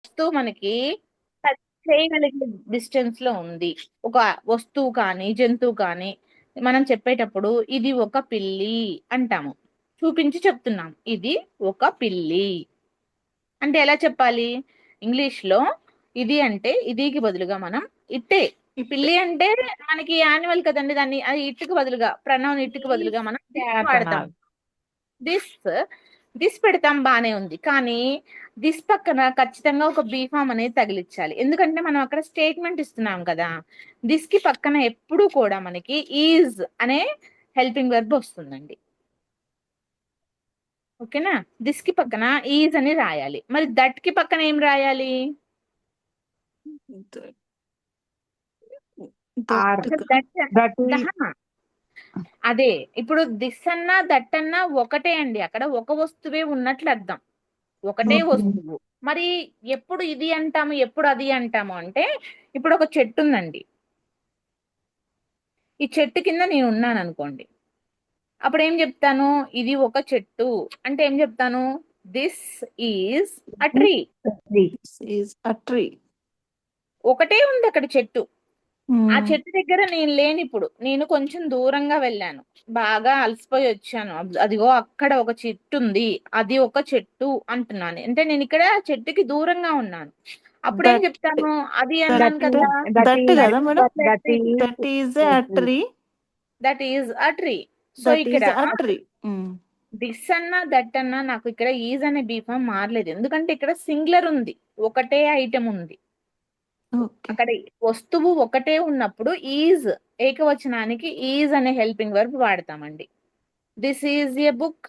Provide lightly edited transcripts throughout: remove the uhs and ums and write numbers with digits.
వస్తువు మనకి టచ్ చేయగలిగే డిస్టెన్స్ లో ఉంది. ఒక వస్తువు కానీ జంతువు కానీ మనం చెప్పేటప్పుడు ఇది ఒక పిల్లి అంటాము. చూపించి చెప్తున్నాం ఇది ఒక పిల్లి అంటే ఎలా చెప్పాలి? ఇంగ్లీష్ లో ఇది అంటే ఇదికి బదులుగా మనం ఇట్టే. ఇట్. పిల్లి అంటే మనకి యానిమల్ కదండి, దాన్ని అది ఇట్టుకు బదులుగా ప్రనౌన్ ఇట్టుకు బదులుగా ఈస్ మనం దిస్ క్యాట్ వాడతాం. అనాలి. దిస్ దిస్ పెడతాం బానే ఉంది, కానీ దిస్ పక్కన ఖచ్చితంగా ఒక బీఫామ్ అనేది తగిలించాలి. ఎందుకంటే మనం అక్కడ స్టేట్మెంట్ ఇస్తున్నాం కదా. దిస్ కి పక్కన ఎప్పుడు కూడా మనకి ఈజ్ అనే హెల్పింగ్ వెర్బ్ వస్తుందండి. ఓకేనా? దిస్ కి పక్కన ఈజ్ అని రాయాలి. మరి దట్ కి పక్కన ఏం రాయాలి? ఆర్. అసలు దట్ దట్. దహ అదే. ఇప్పుడు దిస్ అన్నా దట్ అన్నా ఒకటే అండి, అక్కడ ఒక వస్తువే ఉన్నట్లు అర్థం. ఒకటే వస్తువు. మరి ఎప్పుడు ఇది అంటాము ఎప్పుడు అది అంటాము అంటే, ఇప్పుడు ఒక చెట్టు ఉందండి. ఈ చెట్టు కింద నేను ఉన్నాను అనుకోండి. అప్పుడు ఏం చెప్తాను? ఇది ఒక చెట్టు అంటే ఏం చెప్తాను? This is a tree. Is a tree. ఒకటే ఉంది అక్కడ చెట్టు. ఆ చెట్టు దగ్గర నేను లేని, ఇప్పుడు నేను కొంచెం దూరంగా వెళ్ళాను, బాగా అలసిపోయి వచ్చాను. అదిగో అక్కడ ఒక చెట్టు ఉంది, అది ఒక చెట్టు అంటున్నాను. అంటే నేను ఇక్కడ చెట్టుకి దూరంగా ఉన్నాను. అప్పుడేం దట్. చెప్తాను? అది దట్. అన్నాను కదా. దట్ కదా madam. That that is a tree. Is a tree. So that ఇక్కడ ఈజ్ అ ట్రీ. దిస్ అన్నా దట్ అన్నా నాకు ఇక్కడ ఈజ్ అనే బీఫామ్ మారలేదు, ఎందుకంటే ఇక్కడ సింగులర్ ఉంది, ఒకటే ఐటమ్ ఉంది. ఓకే. అక్కడ వస్తువు ఒకటే ఉన్నప్పుడు ఈజ్ ఏకవచనానికి ఈజ్ అనే హెల్పింగ్ వర్బ్ వాడతామండి. This is a book,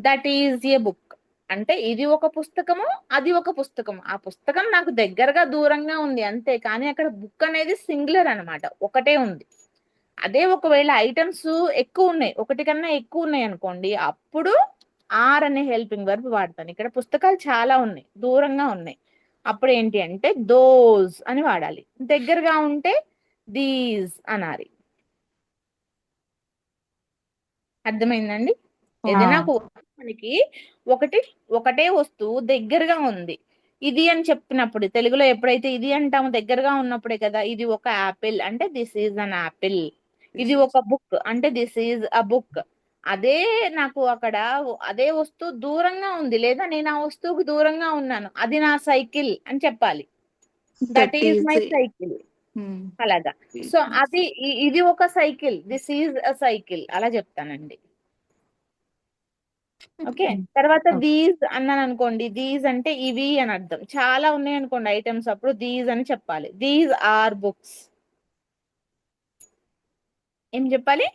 that is a book అంటే ఇది ఒక పుస్తకము, అది ఒక పుస్తకం. ఆ పుస్తకం నాకు దగ్గరగా దూరంగా ఉంది అంతే, కానీ అక్కడ బుక్ అనేది సింగులర్ అన్నమాట, ఒకటే ఉంది. అదే ఒకవేళ ఐటమ్స్ ఎక్కువ ఉన్నాయి, ఒకటి కన్నా ఎక్కువ ఉన్నాయి అనుకోండి, అప్పుడు ఆర్ అనే హెల్పింగ్ వర్బ్ వాడతాను. ఇక్కడ పుస్తకాలు చాలా ఉన్నాయి, దూరంగా ఉన్నాయి, అప్పుడు ఏంటి అంటే దోస్ అని వాడాలి. దగ్గరగా ఉంటే దీస్ అనాలి. అర్థమైందండి? ఏదైనా ఒక వస్తువు మనకి ఒకటి ఒకటే వస్తువు దగ్గరగా ఉంది, ఇది అని చెప్పినప్పుడు తెలుగులో ఎప్పుడైతే ఇది అంటామో దగ్గరగా ఉన్నప్పుడే కదా. ఇది ఒక యాపిల్ అంటే దిస్ ఈజ్ అన్ యాపిల్. ఇది ఒక బుక్ అంటే దిస్ ఈజ్ అ బుక్. అదే నాకు అక్కడ అదే వస్తువు దూరంగా ఉంది, లేదా నేను ఆ వస్తువుకు దూరంగా ఉన్నాను, అది నా సైకిల్ అని చెప్పాలి. That that is is. My cycle. అలాగా. సో అది ఇది ఒక cycle, this is a cycle అలా చెప్తానండి. ఓకే. తర్వాత దీస్ అన్నాను అనుకోండి, దీస్ అంటే ఇవి అని అర్థం. చాలా ఉన్నాయి అనుకోండి ఐటమ్స్, అప్పుడు దీస్ అని చెప్పాలి. These are books. ఏం చెప్పాలి?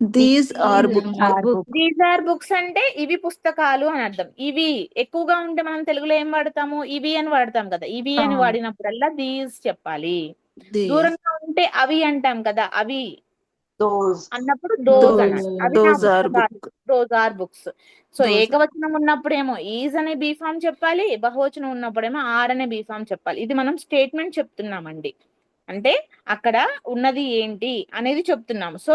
These are book. These are books అంటే ఇవి పుస్తకాలు అని అర్థం. ఇవి ఎక్కువగా ఉంటే మనం తెలుగులో ఏం వాడతాము? ఇవి అని వాడతాం కదా. ఇవి అని వాడినప్పుడల్లా దీస్ చెప్పాలి. దీస్. దూరంగా ఉంటే అవి అంటాం కదా, అవి దోస్. అన్నప్పుడు దోస్ దోస్. అనాలి. అవి నా దోస్ ఆర్ పుస్తకాలు, book. Those are books. So those. ఏకవచనం ఉన్నప్పుడేమో ఈజ్ అనే బీఫామ్ చెప్పాలి, బహువచనం ఉన్నప్పుడేమో ఆర్ అనే బీఫామ్ చెప్పాలి. ఇది మనం స్టేట్మెంట్ చెప్తున్నామండి. అంటే అక్కడ ఉన్నది ఏంటి అనేది చెప్తున్నాము. సో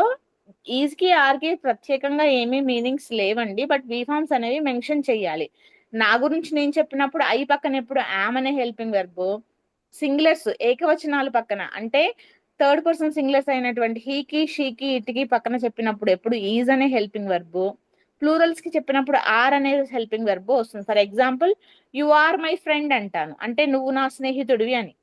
ఈజ్ కి ఆర్ కి ప్రత్యేకంగా ఏమీ మీనింగ్స్ లేవండి, బట్ బీఫామ్స్ అనేవి మెన్షన్ చెయ్యాలి. నా గురించి నేను చెప్పినప్పుడు ఐ పక్కన ఎప్పుడు యామ్ అనే హెల్పింగ్ వెర్బ్, సింగులర్స్ ఏకవచనాలు పక్కన అంటే థర్డ్ పర్సన్ సింగులర్స్ అయినటువంటి హీకి షీకి ఇట్కి పక్కన చెప్పినప్పుడు ఎప్పుడు ఈజ్ అనే హెల్పింగ్ వర్బ్, ప్లూరల్స్ కి చెప్పినప్పుడు ఆర్ అనే హెల్పింగ్ వర్బ్ వస్తుంది. For example, you are my friend అంటాను అంటే నువ్వు నా స్నేహితుడివి అని.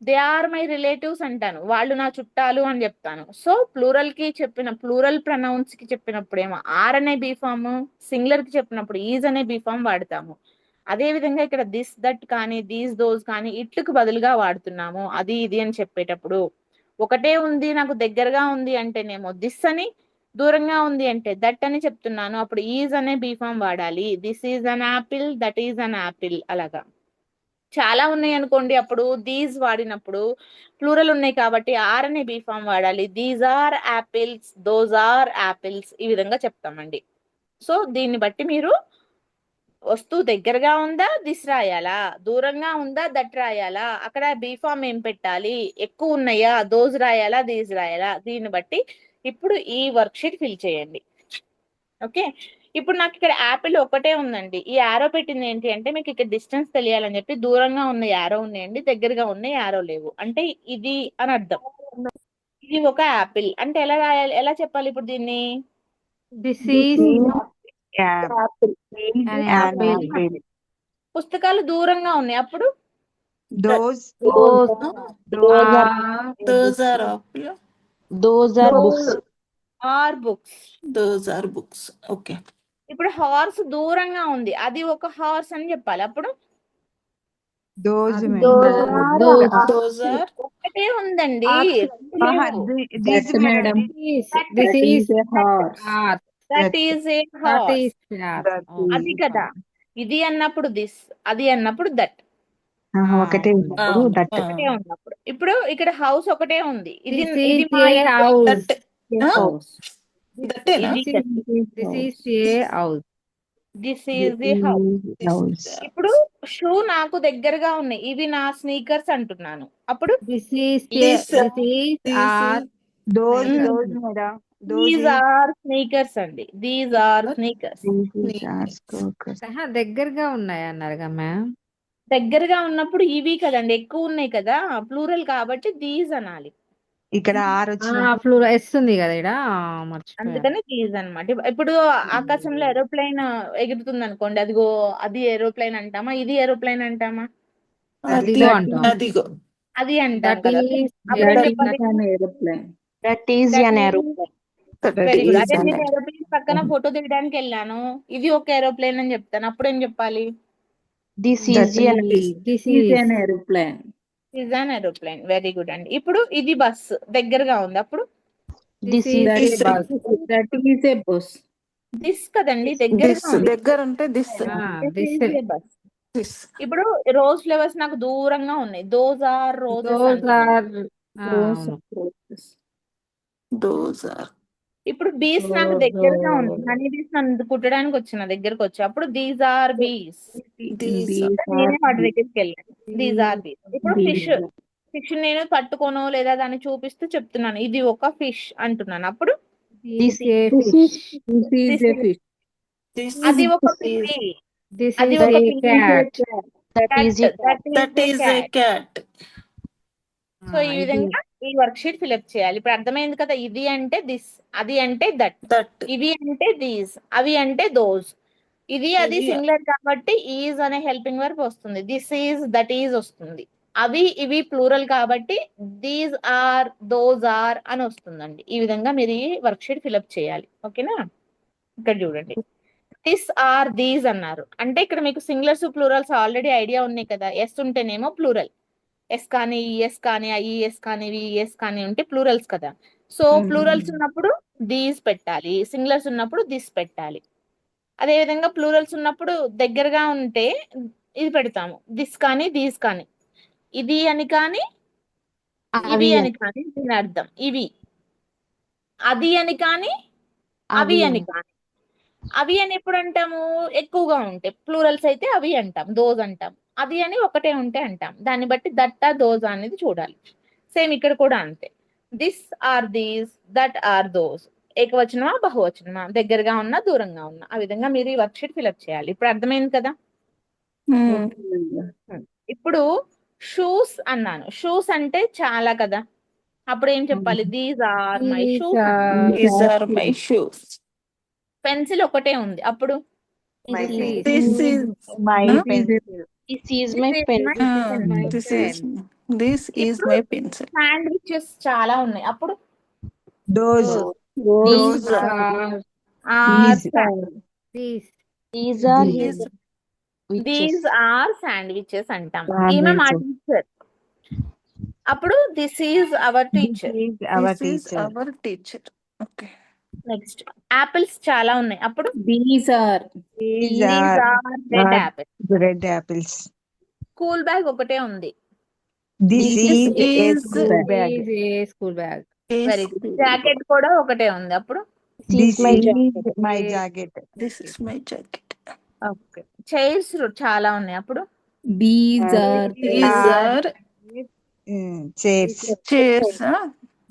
దే ఆర్ మై రిలేటివ్స్ అంటాను, వాళ్ళు నా చుట్టాలు అని చెప్తాను. సో ప్లూరల్ కి చెప్పిన ప్లూరల్ ప్రనౌన్స్ కి చెప్పినప్పుడు ఏమో ఆర్ అనే బీఫామ్, సింగులర్ కి చెప్పినప్పుడు ఈజ్ అనే బీఫామ్ వాడతాము. అదే విధంగా ఇక్కడ దిస్ దట్ కానీ దీస్ దోస్ కానీ ఇట్లకు బదులుగా వాడుతున్నాము అది ఇది అని చెప్పేటప్పుడు. ఒకటే ఉంది నాకు దగ్గరగా ఉంది అంటేనేమో దిస్ అని, దూరంగా ఉంది అంటే దట్ అని చెప్తున్నాను, అప్పుడు ఈజ్ అనే బీఫామ్ వాడాలి. This is an apple, that is an apple అలాగా. చాలా ఉన్నాయి అనుకోండి, అప్పుడు దీస్ వాడినప్పుడు ప్లూరల్ ఉన్నాయి కాబట్టి ఆర్ అనే బీఫామ్ వాడాలి. These are apples, those are apples, ఈ విధంగా చెప్తామండి. సో దీన్ని బట్టి మీరు వస్తువు దగ్గరగా ఉందా దిస్ రాయాలా, దూరంగా ఉందా దట్ రాయాలా, అక్కడ బీఫామ్ ఏం పెట్టాలి, ఎక్కువ ఉన్నాయా దోస్ రాయాలా దీస్ రాయాలా, దీన్ని బట్టి ఇప్పుడు ఈ వర్క్ షీట్ ఫిల్ చేయండి. ఓకే. ఇప్పుడు నాకు ఇక్కడ యాపిల్ ఒకటే ఉందండి. ఈ యారో పెట్టింది ఏంటి అంటే మీకు ఇక్కడ డిస్టెన్స్ తెలియాలని చెప్పి దూరంగా ఉన్న యారో ఉన్నాయండి, దగ్గరగా ఉన్న యారో లేవు అంటే ఇది అని అర్థం. ఇది ఒక యాపిల్ అంటే ఎలా రాయాలి, ఎలా చెప్పాలి ఇప్పుడు దీన్ని? This is Apple. an An apple. apple. పుస్తకాలు దూరంగా ఉన్నాయి అప్పుడు Those Those are Those are apple. those are books. Are books. Those are books. Okay. ఇప్పుడు హార్స్ దూరంగా ఉంది, అది ఒక హార్స్ అని చెప్పాలి అప్పుడు. Those men. Those are ఒకటే ఉందండి, This madam. This is a horse. That is A That horse. is That అది కదా, ఇది అన్నప్పుడు దిస్, అది అన్నప్పుడు దట్. ఒకటే ఉన్నప్పుడు that. ఒకటే ఉన్నప్పుడు ఇప్పుడు ఇక్కడ హౌస్ ఒకటే ఉంది, ఇది This ఇది is మా a house. House. That This is a house. This is the house. House. ఇప్పుడు షూ నాకు దగ్గరగా ఉన్నాయి, ఇవి నా స్నీకర్స్ అంటున్నాను అప్పుడు This is This are Those Sneakers. madam. These are sneakers అండి, దీస్ ఆర్ స్నీకర్స్. దగ్గరగా ఉన్నాయి అన్నారుగా మ్యామ్. దగ్గరగా ఉన్నప్పుడు ఇవి కదండి, ఎక్కువ ఉన్నాయి కదా, ప్లూరల్ కాబట్టి దీస్ అనాలి. ఇక్కడ ఆర్ వచ్చిన ఫ్లూర్ ఎస్ ఉంది కదా ఇక్కడ మర్చిపోయా. అందుకని దీస్ అన్నమాట. ఇప్పుడు ఆకాశంలో ఏరోప్లేన్ ఎగురుతుంది అనుకోండి, అదిగో అది ఏరోప్లేన్ అంటామా, ఇది ఏరోప్లేన్ అంటామా? అదిగో అంటాం. Adigo. అది అంటాం That కదా. is అప్పుడు that చెప్పాలి. that is That an is- aeroplane. Very good. is అదే an నేను ఏరోప్లేన్ పక్కన ఫోటో తీయడానికి వెళ్ళాను, ఇది ఒక ఏరోప్లేన్ అని చెప్తాను, అప్పుడు ఏం చెప్పాలి? This is an this is aeroplane. Is an aeroplane. Very good అండి. ఇప్పుడు ఇది బస్ దగ్గరగా ఉంది అప్పుడు this is a bus. That is a bus. This కదండి, దగ్గరగా ఉంది. దగ్గర అంటే this. This This is a bus. This. ఇప్పుడు రోజ్ ఫ్లవర్స్ నాకు దూరంగా ఉన్నాయి, those are roses. those are అవును. Those are. ఇప్పుడు బీస్ నాకు దగ్గరగా ఉంది, హనీ బీస్ నన్ను కుట్టడానికి వచ్చిన దగ్గరకు వచ్చి అప్పుడు దీస్ ఆర్ బీస్. These నేనే వాటి దగ్గరికి వెళ్ళాను, దీస్ ఆర్ బీస్. ఇప్పుడు ఫిష్, ఫిష్ నేను పట్టుకోను లేదా దాన్ని చూపిస్తూ చెప్తున్నాను, ఇది ఒక ఫిష్ అంటున్నాను అప్పుడు This is a fish. This అది ఒక is. పిల్లి, This అది is ఒక a పిల్లి. cat. That is a cat. So ఈ విధంగా ఈ వర్క్ షీట్ ఫిల్అప్ చేయాలి. ఇప్పుడు అర్థమైంది కదా, ఇది అంటే దిస్, అది అంటే దట్, That. ఇవి అంటే దీస్, అవి అంటే దోస్. ఇది అది ఇవి- సింగులర్ కాబట్టి ఈజ్ అనే హెల్పింగ్ వర్బ్ వస్తుంది, దిస్ ఈజ్ దట్ ఈజ్ వస్తుంది. అవి ఇవి ప్లూరల్ కాబట్టి దీస్ ఆర్ దోస్ ఆర్ అని వస్తుందండి. ఈ విధంగా మీరు ఈ వర్క్ షీట్ ఫిల్అప్ చేయాలి. ఓకేనా? ఇక్కడ చూడండి, దిస్ ఆర్ దీస్ అన్నారు అంటే ఇక్కడ మీకు సింగులర్స్ ప్లూరల్స్ ఆల్రెడీ ఐడియా ఉన్నాయి కదా. ఎస్ ఉంటేనేమో ప్లూరల్, ఎస్ కానీ ఈఎస్ కానీ ఐఈఎస్ కానీ విఈఎస్ కానీ ఉంటే ప్లూరల్స్ కదా. సో ప్లూరల్స్ ఉన్నప్పుడు దీస్ పెట్టాలి, సింగులర్స్ ఉన్నప్పుడు దిస్ పెట్టాలి. అదే విధంగా ప్లూరల్స్ ఉన్నప్పుడు దగ్గరగా ఉంటే ఇది పెడతాము, దిస్ కానీ దీస్ కానీ, ఇది అని కానీ ఇవి అని కానీ దీని అర్థం ఇవి, అది అని కానీ అవి అని కానీ. అవి అని ఎప్పుడు అంటాము? ఎక్కువగా ఉంటే. ప్లూరల్స్ అయితే అవి అంటాం, దోస్ అంటాం. అది అని ఒకటే ఉంటే అంటాం. దాన్ని బట్టి దట్ దోస్ అనేది చూడాలి. సేమ్ ఇక్కడ కూడా అంతే, this are these, that are those. ఏకవచనమా బహువచనమా, దగ్గరగా ఉన్నా దూరంగా ఉన్నా. ఆ విధంగా మీరు ఈ వర్క్ షీట్ ఫిల్అప్ చేయాలి. ఇప్పుడు అర్థమైంది కదా. ఇప్పుడు షూస్ అన్నాను, షూస్ అంటే చాలా కదా, అప్పుడు ఏం చెప్పాలి? These are my These shoes. are These are my shoes. Pencil ఒకటే ఉంది అప్పుడు This is. my Huh? pencil. This is my This is my pencil. Sandwiches చాలా ఉన్నాయి అప్పుడు Those. these are these These are these are sandwiches అంటాం. Sandwiches. ఈమె మా teacher అప్పుడు this is our teacher. our This is teacher. our teacher. Okay. Next apples చాలా ఉన్నాయి అప్పుడు These are red are apple. red apples. School bag ఒకటే ఉంది. This is a is school bag. is a school bag. Very good. Jacket కూడా ఒకటే ఉంది అప్పుడు This is my jacket. This is my jacket. Okay. Chairs చాలా ఉన్నాయి అప్పుడు These These are chairs. chairs. Huh?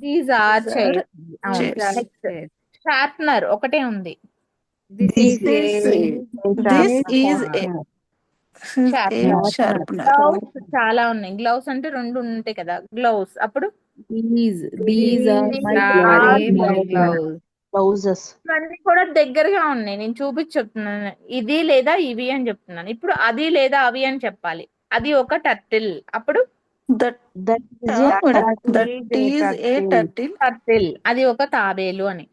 These are These are chairs. chairs. Next sharpener ఒకటే ఉంది. This This is This a is a sharpener. sharpener. Gloves చాలా ఉన్నాయి. Gloves అంటే రెండు ఉంటాయి కదా, గ్లౌస్. అప్పుడు these are my gloves. Blouses. ఇవన్నీ కూడా దగ్గరగా ఉన్నాయి. నేను చూపించి చెప్తున్నాను, ఇది లేదా ఇవి అని చెప్తున్నాను. ఇప్పుడు అది లేదా అవి అని చెప్పాలి. అది ఒక టర్టిల్. అప్పుడు That That is madam, a that is a turtle. Turtle, అది ఒక తాబేలు అని.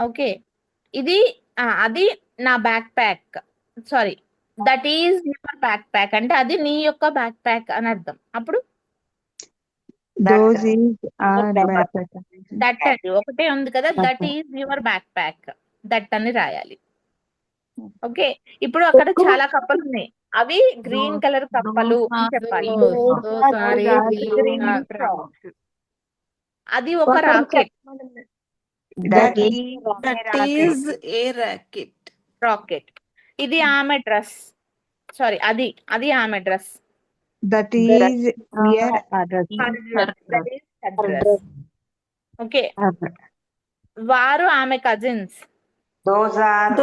ఓకే, ఇది అది నా back pack. Sorry, that is your back pack అంటే అది నీ యొక్క బ్యాక్ ప్యాక్ అని అర్థం. అప్పుడు those is our backpack. That అండి ఒకటే ఉంది కదా, that is your back pack, that అని రాయాలి. ఓకే, ఇప్పుడు అక్కడ చాలా కప్పలు ఉన్నాయి. అవి గ్రీన్ కలర్ కప్పలు అని చెప్పాలి. Those are a green frog. అది ఒక racket. That is That is a racket. Racket. ఇది ఆమె డ్రెస్. సారీ, అది ఆమె dress. that is wear others. Okay, వారు ఆమె కజిన్స్. Those are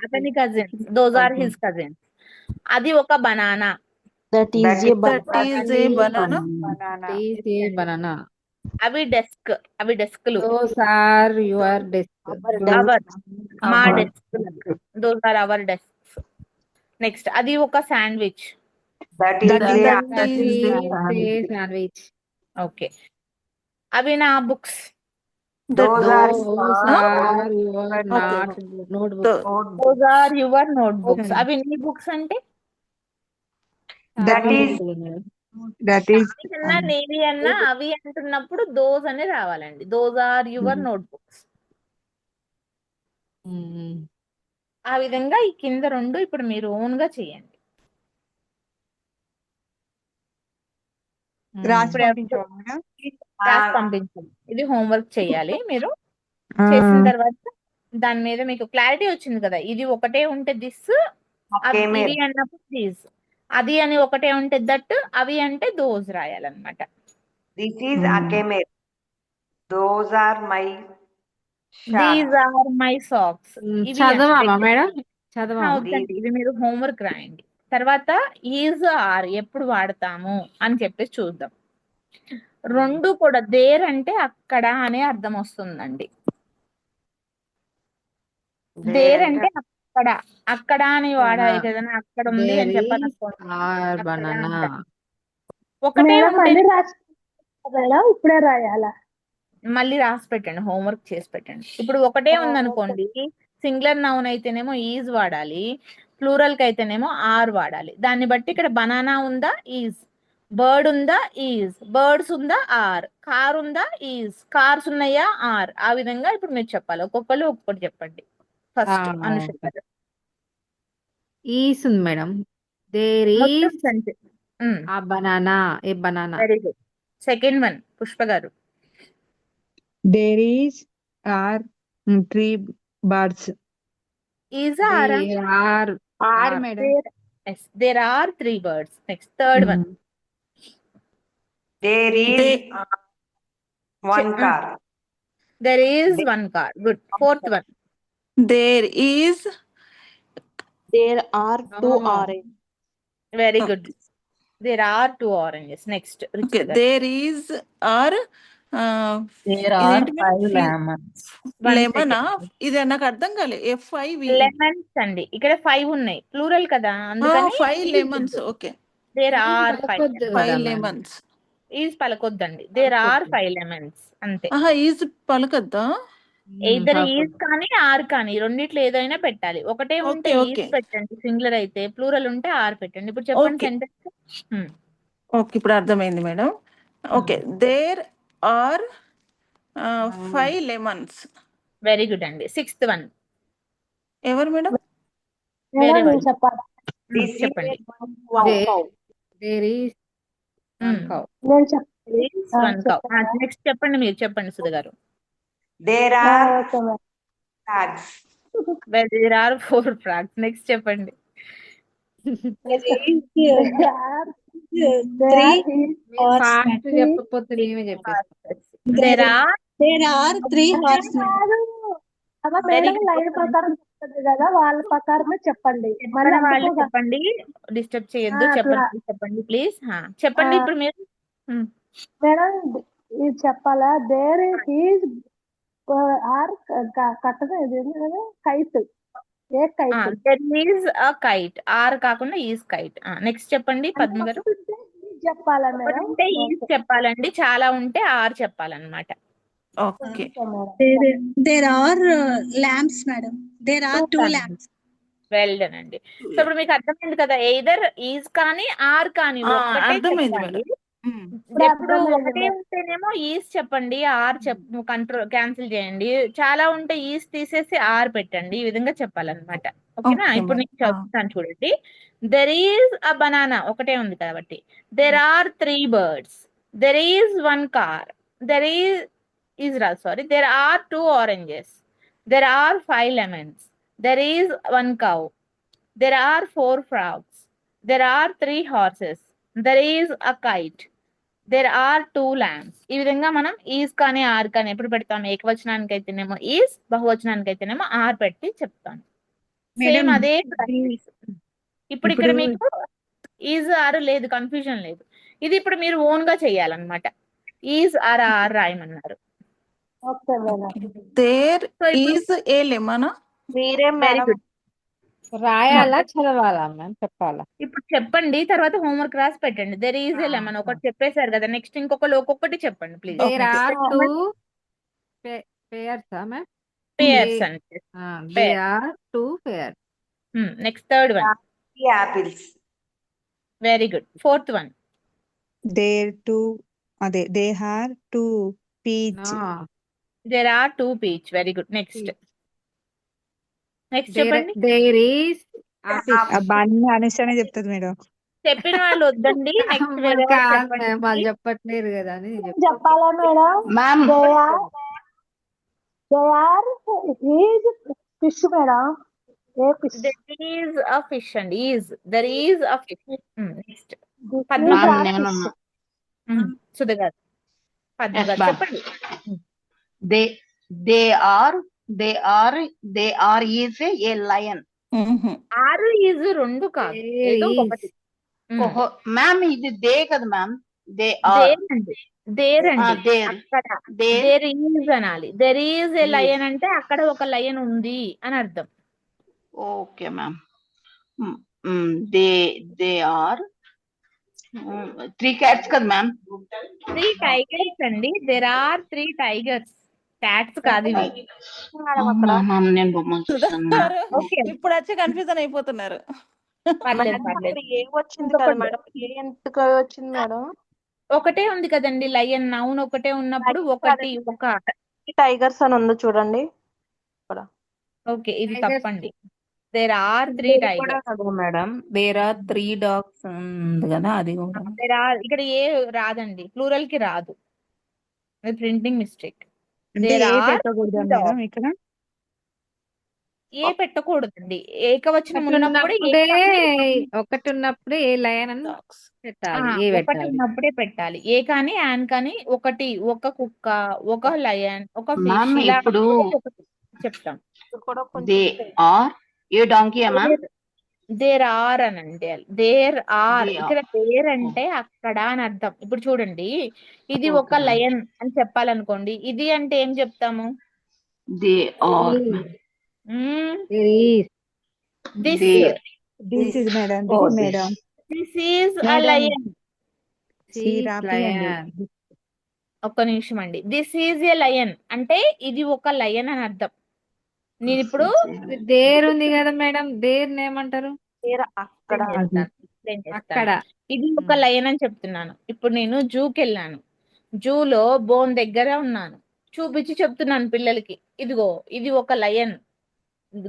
అతని cousins. Those are his cousins. అది ఒక banana. That is a that is a banana. is a banana. అవి డెస్క్లు. Those are your desk. మా desk. Those are our desk. Next, అది ఒక sandwich. That That is is a sandwich. Okay, అవి నా books. Those are your notebooks. Those are your notebooks. అవి నీ books అంటే that is అన్నా navy అన్నా అవి అంటున్నప్పుడు దోస్ అని రావాలండి. Those are your notebooks. ఆ విధంగా ఈ కింద రెండు ఇప్పుడు మీరు ఓన్ గా చేయండి. రాసి రాసి పంపించండి. ఇది హోంవర్క్ చేయాలి మీరు. చేసిన తర్వాత దాని మీద మీకు క్లారిటీ వచ్చింది కదా. ఇది ఒకటే ఉంటే దిస్, ఇది అన్నప్పుడు దిస్, అది అని ఒకటే ఉంటే దట్, అవి అంటే దోస్ రాయాలన్నమాట. This is Akemer. Those are my these are my socks. చదవామా మేడం? చదవామా? అవుతండి, ఇది మీరు హోంవర్క్ రాయండి. తర్వాత ఈజ్ ఆర్ ఎప్పుడు వాడతాము అని చెప్పేసి చూద్దాం. రెండు కూడా దేర్ అంటే అక్కడ అనే అర్థం వస్తుందండి. దేర్ అంటే అక్కడ, అక్కడ అని వాడాలి కదా. అక్కడ ఉంది అని చెప్పాలి. ఒకటే ఇప్పుడే రాయాలా? మళ్ళీ రాసి పెట్టండి, హోంవర్క్ చేసి పెట్టండి. ఇప్పుడు ఒకటే ఉందనుకోండి, సింగులర్ నౌన్ అయితేనేమో ఈజ్ వాడాలి, ప్లూరల్ కి అయితేనేమో ఆర్ వాడాలి. దాన్ని బట్టి ఇక్కడ బనానా ఉందా ఈజ్, బర్డ్ ఉందా ఈజ్, బర్డ్స్ ఉందా ఆర్, కార్ ఉందా ఈజ్, కార్స్ ఉన్నాయా ఆర్. ఆ విధంగా ఇప్పుడు మీరు చెప్పాలి. ఒక్కొక్కరు ఒక్కొక్కటి చెప్పండి. ఫస్ట్ అనుష గారు. ఈస్ ఉంది madam. There is sentence. a banana, a banana. Very good. Second one Pushpa గారు. there is are three birds. Is There are madam. there are three birds. Next, third one. there is one car. There is one car. Good. Fourth one. There is There are two Oh. oranges. Very good. There are two oranges. Next. okay. Ruchika. There is are There are five lemons. lemon. ఇది నాకు అర్థం కాలే. F5 Lemons అండి. ఇక్కడ 5 ఉన్నాయి. Plural కదా, అందుకని 5 lemons. Okay, there are 5. పలకొద్దు 5 కదా lemons. Is పలకొద్దండి. there are 5 lemons అంతే. ఆహా, ఈజ్ పలకద్దా? ఇద్దరు ఈజ్ కానీ ఆర్ కానీ రెండిట్లో ఏదైనా పెట్టాలి. ఒకటే ఉంటే Okay, ఈజ్ okay. పెట్టండి సింగులర్ అయితే, ప్లూరల్ ఉంటే ఆర్ పెట్టండి. ఇప్పుడు చెప్పండి Okay. సెంటెన్స్. ఓకే, ఇప్పుడు అర్థమైంది మేడం. Okay, there are 5 lemons. Very good అండి. Sixth one. ఎవరు మేడం? వేరే నేను వాళ్ళు. చెప్పాలా? చెప్పండి. One There- cow. There is one cow. నేను చెప్పాలి. నెక్స్ట్ చెప్పండి, మీరు చెప్పండి సుధ గారు. There are flags. there are 4 frogs. Next చెప్పండి. ఫాస్ట్ చెప్పకపోతే మేమే చెప్పేస్తాం. there are There are three horsemen. Very madam line good. ప్రకారం చెప్తుంది కదా వాళ్ళ ప్రకారమే చెప్పండి మళ్ళీ చెప్పని వాళ్ళు అందుకోగా చెప్పండి, డిస్టర్బ్ చేయొద్దు. అట్లా చెప్పండి ప్లీజ్. చెప్పండి ఇప్పుడు మీరు. మేడం ఇది చెప్పాలా దేర్ ఈజ్ ఆర్ కట్టదు ఇది kite a kite there is a kite. Are కాకుండా ఈజ్ కైట్. నెక్స్ట్ చెప్పండి పద్మ గారు. చెప్పాలా ఒకటి మేడం ఉంటే ఈజ్ చెప్పాలండి, చాలా ఉంటే ఆర్ చెప్పాలన్నమాట. Okay. There are lamps, madam. There are two lamps. Well done అండి. సో ఇప్పుడు మీకు అర్థమైంది కదా, ఎయిదర్ ఈజ్ కానీ ఆర్ కానీ ఒక్కటే అర్థమైంది చెప్పాలి. మేడం. ఎప్పుడు ఒకటే ఉంటేనేమో ఈజ్ చెప్పండి, ఆర్ కంట్రోల్ క్యాన్సిల్ చేయండి. చాలా ఉంటే ఈజ్ తీసేసి ఆర్ పెట్టండి. ఈ విధంగా చెప్పాలన్నమాట. ఓకేనా? Okay, ఇప్పుడు ma'am. నేను చదువుతాను చూడండి. దెర్ ఈజ్ అ బనానా ఒకటే ఉంది కాబట్టి. There are 3 birds. There is 1 car. There there are 2 oranges. There are 5 lemons. There is 1 cow. There are 4 frogs. There are 3 horses. There is a kite. There are 2 lambs. ఈ విధంగా మనం is కానీ are కానీ ఎప్పుడు పెడతాం? ఏకవచనానికి అయితేనేమో is, బహువచనానికి అయితేనేమో are పెట్టి చెప్తాం. సేమ్ అదే ప్రాక్టీస్. ఇప్పుడు ఇక్కడ మీకు ఈజ్ ఆర్ లేదు, కన్ఫ్యూజన్ లేదు. ఇది ఇప్పుడు మీరు ఓన్ గా చేయాలన్నమాట. ఈజ్ ఆర్ ఆర్ రాయమన్నారు. Okay madam there is a lemon. మీరే వెరీ మేడం గుడ్. రాయాలా చదవాలా మ్యామ్ చెప్పాలా? ఇప్పుడు చెప్పండి, తర్వాత హోంవర్క్ రాసి పెట్టండి. దెర్ ఈజ్ ఏ లెమన్ ఒకటి చెప్పేశారు కదా, నెక్స్ట్ ఒక్కొక్కటి చెప్పండి please. There are 2 pairs ma'am. Pairs అంటే there are 2 pairs. Next third one. Apples. Very good. Fourth one. There two, they are two peach. There are 2 peach. Very good. Next చెప్పండి. There is అన్నీ అనుష్ఠానే చెప్తుంది madam. చెప్పిన వాళ్ళు వద్దండి. Next వేరే వాళ్ళు చెప్పట్లేరు కదా అని చెప్పాలా madam ma'am is fish madam a fish there is a fish అండి. There is a fish. Next Sudha గారు, పద్మ గారు చెప్పండి. they are is a lion. ఆరు ఈజ్ రెండు కాదు, ఏదో ఒకటి. మ్యామ్ ఇది దే కదా మ్యామ్. దేర్ అండి. అక్కడ దేర్ ఈజ్ అనాలి. దెర్ ఈజ్ ఏ లయన్ అంటే అక్కడ ఒక లయన్ ఉంది అని అర్థం. Okay ma'am. They are 3 cats కదా మ్యామ్. 3 tigers అండి. There are 3 tigers. క్యాట్స్ కాదు ఇవి. నేను బొమ్మలు చూస్తాను. ఇప్పుడు వచ్చి కన్ఫ్యూజన్ అయిపోతున్నారు. పర్లేదు. ఏ వచ్చింది కదా మేడం ఏ ఎందుకు వచ్చింది మేడం ఒకటే ఉంది కదండి లయన్. నౌన్ ఒకటే ఉన్నప్పుడు ఒకటి ఒక. టైగర్స్ అని ఉంది చూడండి. ఓకే, ఇది తప్పండి. There are 3 tigers. Madam there are 3 dogs ఉంది కదా, అది కూడా. దేర్ ఆర్ ఇక్కడ ఏ రాదండి, ప్లూరల్ కి రాదు. Printing mistake. అంటే ఏ పెట్టకూడదా మేడం ఇక్కడ? ఏ పెట్టకూడదండి. ఏకవచనం ఉన్నప్పుడే ఒకటి ఉన్నప్పుడే ఏ లయన్ అని పెట్టాలి. ఏ ఒకటి పెట్టాలి ఉన్నప్పుడే పెట్టాలి. ఏ కానీ యాన్ కానీ ఒకటి, ఒక కుక్క, ఒక లయన్, ఒక మ్యామ్ ఫిష్, ఇలా ఇప్పుడు ఒకటి చెప్తాం. They are a donkey ma'am. There are అని అంటే దేర్ ఆర్. They are. ఇక్కడ దేర్ అంటే అక్కడ అని అర్థం. ఇప్పుడు చూడండి, ఇది ఒక Okay. లయన్ అని చెప్పాలనుకోండి, ఇది అంటే ఏం చెప్తాము? They are this this is madam. Oh, this this. Madam. This is a Madam. Lion. Lion. ఒక్క నిమిషం అండి. దిస్ ఈజ్ ఎ లయన్ అంటే ఇది ఒక లయన్ అని అర్థం. నేను ఇప్పుడు దేర్ ఉంది కదా మేడం, దేర్ ఏమంటారు? అక్కడ explain చేస్తాను. అక్కడ ఇది ఒక లయన్ అని చెప్తున్నాను. ఇప్పుడు నేను జూకి వెళ్ళాను. జూలో బోన్ దగ్గర ఉన్నాను. చూపించి చెప్తున్నాను పిల్లలకి, ఇదిగో ఇది ఒక లయన్,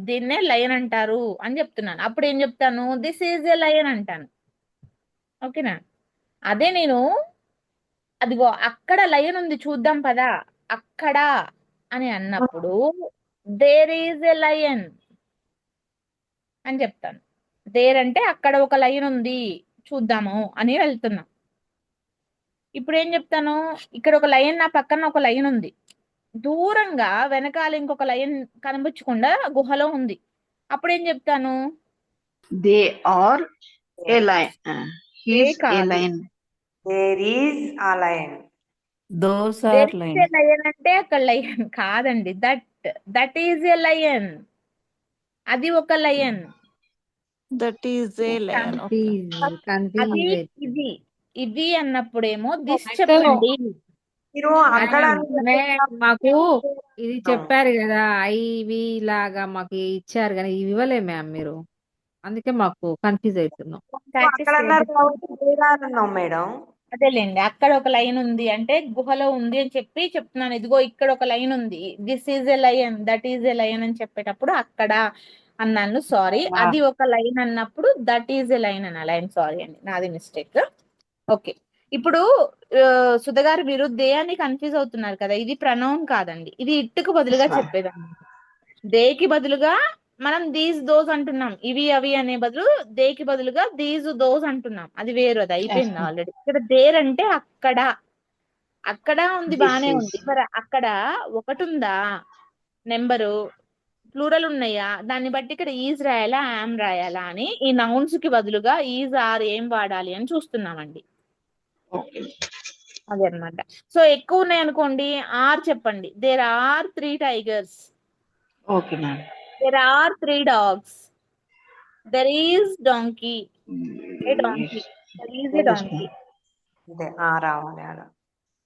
దీన్నే లయన్ అంటారు అని చెప్తున్నాను. అప్పుడు ఏం చెప్తాను? దిస్ ఈజ్ ఎ లయన్ అంటాను. ఓకేనా? అదే నేను అదిగో అక్కడ లయన్ ఉంది చూద్దాం పదా అక్కడ అని అన్నప్పుడు దేర్ ఈజ్ ఎ లయన్ అని చెప్తాను. దేర్ అంటే అక్కడ ఒక లయన్ ఉంది చూద్దాము అని వెళ్తున్నాం. ఇప్పుడు ఏం చెప్తాను? ఇక్కడ ఒక లయన్, నా పక్కన ఒక లయన్ ఉంది. దూరంగా వెనకాల ఇంకొక లయన్ కనిపించకుండా గుహలో ఉంది, అప్పుడు ఏం చెప్తాను? They are a lion. A He's a కాదు. lion. There is a lion. Those There are is a lines. lion అంటే అక్కడ లయన్ కాదండి. That is a lion. అది ఒక lion. That is a lion. Okay. అది కన్ఫ్యూజ్ ఇది ఇది అన్నప్పుడేమో this అయితే చెప్పండి. మీరు అక్కడ మాకు ఇది చెప్పారు కదా ఐవి లాగా మాకు ఇచ్చారు కానీ ఇవి ఇవ్వలే మ్యామ్ మీరు, అందుకే మాకు కన్ఫ్యూజ్ అవుతున్నాం. ప్రాక్టీస్ అక్కడ అన్నారు చేయండి. కాబట్టి there are అన్నాం మేడం. అదేలేండి, అక్కడ ఒక లైన్ ఉంది అంటే గుహలో ఉంది అని చెప్పి చెప్తున్నాను. ఇదిగో ఇక్కడ ఒక లైన్ ఉంది, this is a lion, that is a lion అని చెప్పేటప్పుడు అక్కడ అన్నాను, సారీ. అది ఒక లైన్ అన్నప్పుడు దట్ ఈజ్ ఎ లైన్ అన్న లైన్, సారీ అండి, నాది మిస్టేక్. ఓకే, ఇప్పుడు సుధ గారు మీరు దే అని కన్ఫ్యూజ్ అవుతున్నారు కదా, ఇది ప్రనౌన్ కాదండి, ఇది ఇట్టుకు బదులుగా Yes, ma'am. చెప్పేదాన్ని. దేకి బదులుగా మనం దీస్ దోస్ అంటున్నాం, ఇవి అవి అనే బదులు దేకి బదులుగా దీస్ దోస్ అంటున్నాం, అది వేరు, అది అయిపోయింది ma'am. ఆల్రెడీ. ఇక్కడ దేర్ అంటే అక్కడ, అక్కడ ఉంది, This బానే is. ఉంది. మరి అక్కడ ఒకటి ఉందా నెంబరు, ప్లూరల్ ఉన్నాయా, దాన్ని బట్టి ఇక్కడ ఈజ్ రాయాలా యామ్ రాయాలా అని ఈ నౌన్స్ కి బదులుగా ఈజ్ ఆర్ ఏం వాడాలి అని చూస్తున్నామండి. Okay. అదే అనమాట. సో ఎక్కువ ఉన్నాయి అనుకోండి ఆర్ చెప్పండి. There are 3 tigers. Okay, ma'am. There are 3 dogs. There is donkey. A donkey. There is a Yes, donkey. ma'am. అదే రావాలి ఆడ.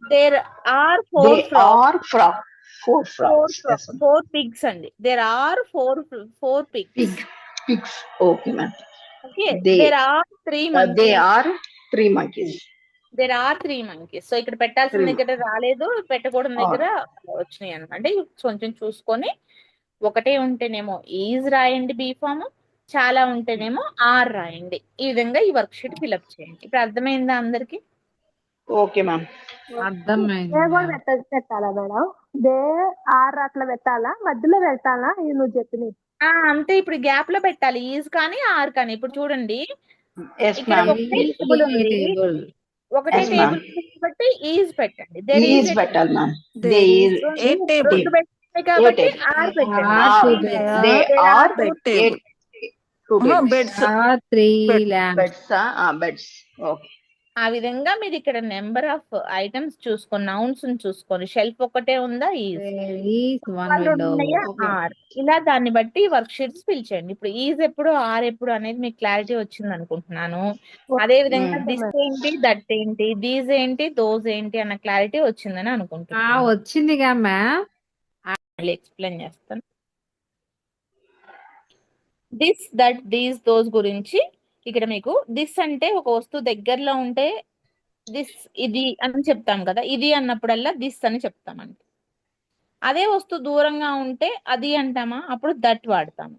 There are 4 They frogs. are frogs. 4 frogs. Yes, ma'am. 4 pigs అండి. There are 4 pigs. Pigs. Okay, ma'am. Okay. They- There are 3 They monkeys. are 3 monkeys. There are 3 monkeys. So ఇక్కడ పెట్టాల్సిన 3. దగ్గర రాలేదు, పెట్టకూడని దగ్గర వచ్చినాయి అనమాట. కొంచెం చూసుకొని ఒకటే ఉంటేనేమో ఈజ్ రాయండి బీ ఫామ్, చాలా ఉంటేనేమో ఆర్ రాయండి. ఈ విధంగా ఈ వర్క్ షీట్ ఫిల్అప్ చేయండి. ఇప్పుడు అర్థమైందా అందరికి? Okay, ma'am. అర్థమైంది దే కూడా ma'am. పెట్టాలా మేడం? దే ఆర్ అట్లా పెట్టాలా, మధ్యలో పెట్టాలా? ఇది నువ్వు చెప్పినవి అంతే, ఇప్పుడు గ్యాప్ లో పెట్టాలి ఈజ్ కానీ ఆర్ కానీ. ఇప్పుడు చూడండి, Yes, ఇక్కడ ma'am. ఒకటే టేబుల్ ఉంది, Table. ఒకటే Yes, టేబుల్ ma'am. కాబట్టి ఈజ్ పెట్టండి. There is Is a better, ma'am. There They is is. a table. రెండు పెట్టాలి కాబట్టి table. ఆర్ పెట్టండి. Are Ah, 2 There beds. They There are are bed table. 2 beds. Beds. Are 3 Bed. lamps. Beds. Beds. Okay. ఆ విధంగా మీరు ఇక్కడ number of items చూసుకొని nouns చూసుకొని షెల్ఫ్ ఒకటే ఉందా is, There is one window. Okay. Are, ఇలా దాన్ని బట్టి వర్క్ షీట్స్ ఫిల్ చేయండి. ఇప్పుడు ఈజ్ ఎప్పుడు ఆర్ ఎప్పుడు అనేది మీకు క్లారిటీ వచ్చింది అనుకుంటున్నాను. అదే విధంగా దిస్ ఏంటి, దట్ ఏంటి, దీస్ ఏంటి, దోస్ ఏంటి అన్న క్లారిటీ వచ్చిందని అనుకుంటున్నాను. వచ్చిందిగా మ్యామ్. మళ్ళీ ఎక్స్ప్లెయిన్ చేస్తాను. దిస్, దట్, దీస్, దోస్ గురించి ఇక్కడ మీకు దిస్ అంటే ఒక వస్తువు దగ్గరలో ఉంటే దిస్ ఇది అని చెప్తాం కదా, ఇది అన్నప్పుడల్లా దిస్ అని చెప్తామండి. అదే వస్తువు దూరంగా ఉంటే అది అంటామా, అప్పుడు దట్ వాడతాము.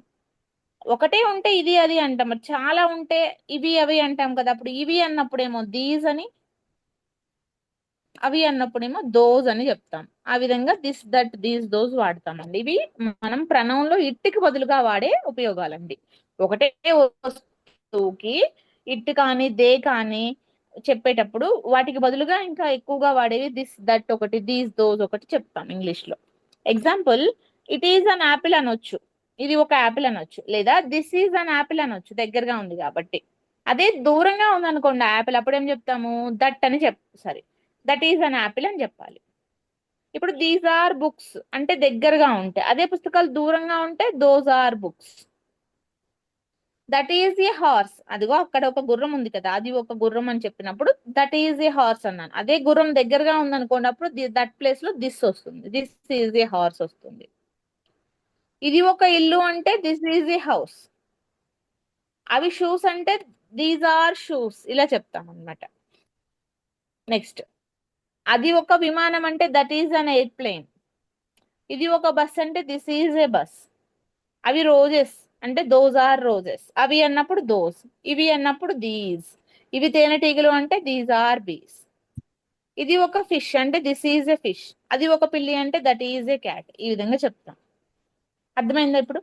ఒకటే ఉంటే ఇది అది అంటాం, మరి చాలా ఉంటే ఇవి అవి అంటాం కదా, అప్పుడు ఇవి అన్నప్పుడేమో దీస్ అని, అవి అన్నప్పుడేమో దోస్ అని చెప్తాం. ఆ విధంగా దిస్, దట్, దీస్, దోస్ వాడతామండి. ఇవి మనం ప్రణవంలో ఇట్టికి బదులుగా వాడే ఉపయోగాలండి. ఒకటే వస్తువుకి ఇట్ కానీ దే కానీ చెప్పేటప్పుడు వాటికి బదులుగా ఇంకా ఎక్కువగా వాడేవి దిస్, దట్ ఒకటి, దీస్, దోస్ ఒకటి చెప్తాం ఇంగ్లీష్ లో. Example, it is an apple అనొచ్చు, ఇది ఒక యాపిల్ అనొచ్చు, లేదా దిస్ ఈజ్ అన్ యాపిల్ అనొచ్చు, దగ్గరగా ఉంది కాబట్టి. అదే దూరంగా ఉంది అనుకోండి యాపిల్, అప్పుడు ఏం చెప్తాము, దట్ అని sorry that is an apple అని చెప్పాలి. ఇప్పుడు దీస్ ఆర్ బుక్స్ అంటే దగ్గరగా ఉంటే, అదే పుస్తకాలు దూరంగా ఉంటే those are books. That is a horse, అదిగో అక్కడ ఒక గుర్రం ఉంది కదా, అది ఒక గుర్రం అని చెప్పినప్పుడు దట్ ఈజ్ ఏ హార్స్ అన్నాను. అదే గుర్రం దగ్గరగా ఉంది అనుకోండి, అప్పుడు దట్ ప్లేస్ లో దిస్ వస్తుంది, దిస్ ఈజ్ ఏ హార్స్ వస్తుంది. ఇది ఒక ఇల్లు అంటే దిస్ ఈజ్ ఏ హౌస్. అవి షూస్ అంటే దీస్ ఆర్ షూస్, ఇలా చెప్తాం అన్నమాట. నెక్స్ట్, అది ఒక విమానం అంటే దట్ ఈజ్ అన్ ఎయిర్ప్లేన్. ఇది ఒక బస్ అంటే దిస్ ఈజ్ ఏ బస్. అవి రోజెస్ అంటే దోస్ ఆర్ రోజెస్. అవి అన్నప్పుడు దోస్, ఇవి అన్నప్పుడు దీస్. ఇవి తేనెటీగలు అంటే దీస్ ఆర్ బీస్. ఇది ఒక ఫిష్ అంటే దిస్ ఈజ్ ఏ ఫిష్. అది ఒక పిల్లి అంటే దట్ ఈజ్ ఏ క్యాట్. ఈ విధంగా చెప్తాం. అర్థమైందా ఇప్పుడు?